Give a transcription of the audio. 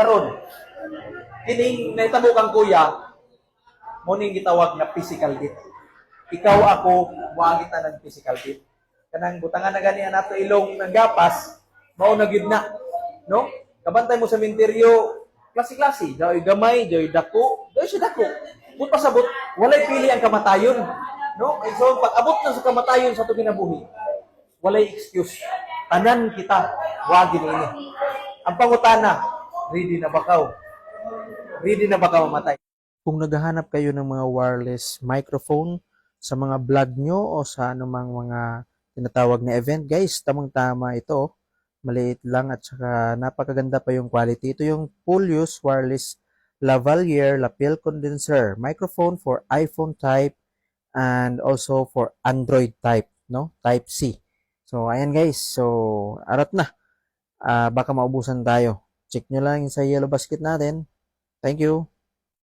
Karon, kining nahitabo kang kuya, mo ning gitawag na physical date. Ikaw ako, muangit na ng physical date. Kanang butangan na ganihan nato ilong ng gapas, mao na gyud na, no? Kabantay mo sa minteryo, klase-klase, daoy gamay, daoy dako, daoy siya dako. Kung pasabot, walay pili ang kamatayon, no? So pag abot na sa kamatayon sa atong kinabuhi, walay excuse. Tanan kita, wagi ini. Ang pangutana, ready na ba ka? Ready na ba ka mamatay? Kung naghahanap kayo ng mga wireless microphone sa mga vlog nyo o sa anumang mga tinatawag na event, guys, tamang-tama ito. Maliit lang at saka napakaganda pa yung quality. Ito yung full use wireless lavalier lapel condenser microphone for iPhone type and also for Android type, no? Type C. So, ayan guys. So, arat na. Baka maubusan tayo. Check nyo lang sa yellow basket natin. Thank you.